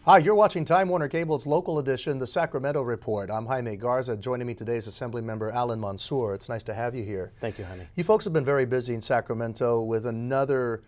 Hi, you're watching Time Warner Cable's local edition, the Sacramento Report. I'm Jaime Garza. Joining me today is Assemblymember Allan Mansoor. It's nice to have you here. Thank you, Jaime. You folks have been very busy in Sacramento with another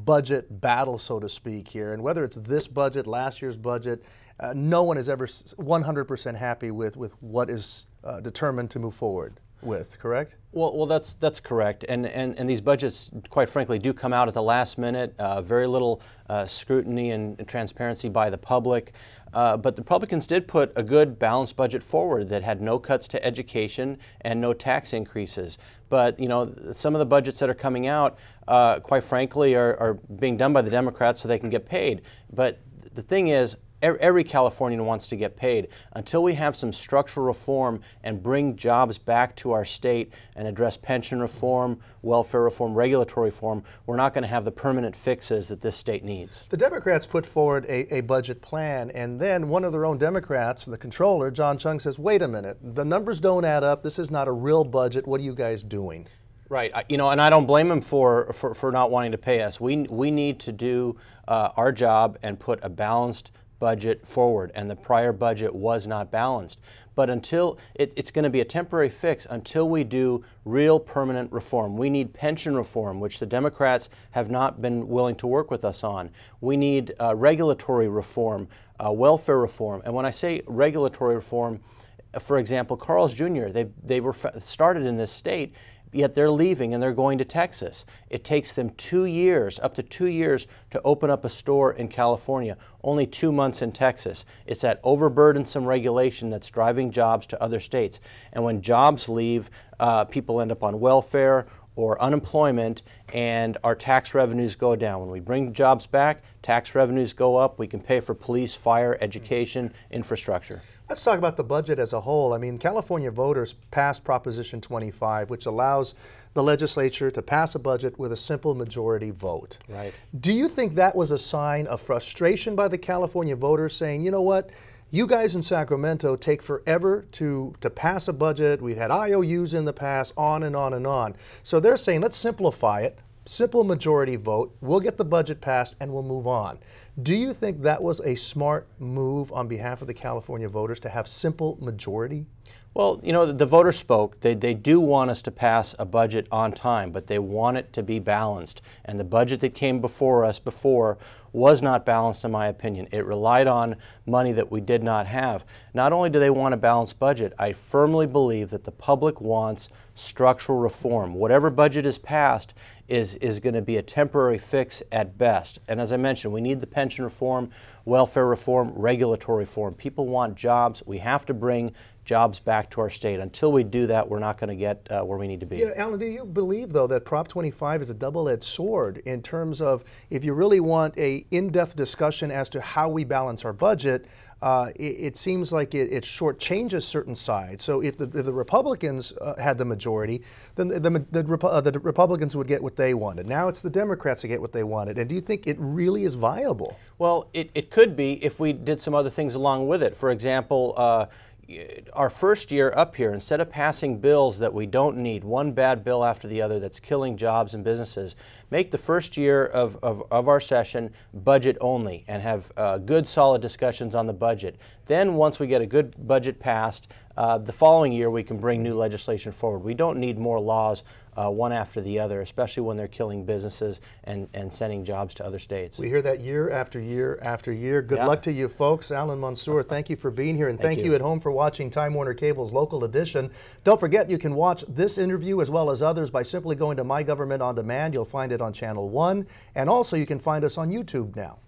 budget battle, so to speak, here. And whether it's this budget, last year's budget, no one is ever 100% happy with what is determined to move forward with, correct? Well, that's correct, and these budgets, quite frankly, do come out at the last minute. Very little scrutiny and transparency by the public. But the Republicans did put a good balanced budget forward that had no cuts to education and no tax increases. But you know, some of the budgets that are coming out, quite frankly, are being done by the Democrats so they can get paid. But the thing is, every Californian wants to get paid. Until we have some structural reform and bring jobs back to our state and address pension reform, welfare reform, regulatory reform, we're not going to have the permanent fixes that this state needs. The Democrats put forward a budget plan, and then one of their own Democrats, the controller, John Chung, says, wait a minute, the numbers don't add up. This is not a real budget. What are you guys doing? Right, you know, and I don't blame him for not wanting to pay us. We need to do our job and put a balanced budget forward, and the prior budget was not balanced. But until it's going to be a temporary fix until we do real permanent reform. We need pension reform, which the Democrats have not been willing to work with us on. We need regulatory reform, welfare reform. And when I say regulatory reform, for example, Carl's Jr., they were started in this state, yet they're leaving and they're going to Texas. It takes them 2 years, up to 2 years, to open up a store in California, only 2 months in Texas. It's that overburdensome regulation that's driving jobs to other states. And when jobs leave, people end up on welfare or unemployment, and our tax revenues go down. When we bring jobs back, tax revenues go up. We can pay for police, fire, education, infrastructure. Let's talk about the budget as a whole. I mean, California voters passed Proposition 25, which allows the legislature to pass a budget with a simple majority vote. Right. Do you think that was a sign of frustration by the California voters saying, you know what, you guys in Sacramento take forever to pass a budget. We've had IOUs in the past, on and on and on. So they're saying, let's simplify it. Simple majority vote, we'll get the budget passed and we'll move on. Do you think that was a smart move on behalf of the California voters to have simple majority? Well, you know, the voters spoke. They do want us to pass a budget on time, but they want it to be balanced. And the budget that came before us was not balanced, in my opinion. It relied on money that we did not have. Not only do they want a balanced budget, I firmly believe that the public wants structural reform. Whatever budget is passed is going to be a temporary fix at best. And as I mentioned, we need the pension reform, welfare reform, regulatory reform. People want jobs. We have to bring jobs back to our state. Until we do that, we're not going to get where we need to be. Yeah, Allan, do you believe, though, that Prop 25 is a double-edged sword in terms of if you really want a in-depth discussion as to how we balance our budget, it seems like it shortchanges certain sides. So if the Republicans had the majority, then the Republicans would get what they wanted. Now it's the Democrats that get what they wanted. And do you think it really is viable? Well, it could be if we did some other things along with it. For example, our first year up here, instead of passing bills that we don't need, one bad bill after the other that's killing jobs and businesses, make the first year of our session budget only and have good solid discussions on the budget. Then once we get a good budget passed, the following year we can bring new legislation forward. We don't need more laws one after the other, especially when they're killing businesses and sending jobs to other states. We hear that year after year after year. Good luck to you folks. Allan Mansoor, thank you for being here, and thank you at home for watching Time Warner Cable's local edition. Don't forget, you can watch this interview as well as others by simply going to My Government on Demand. You'll find it on Channel 1, and also you can find us on YouTube now.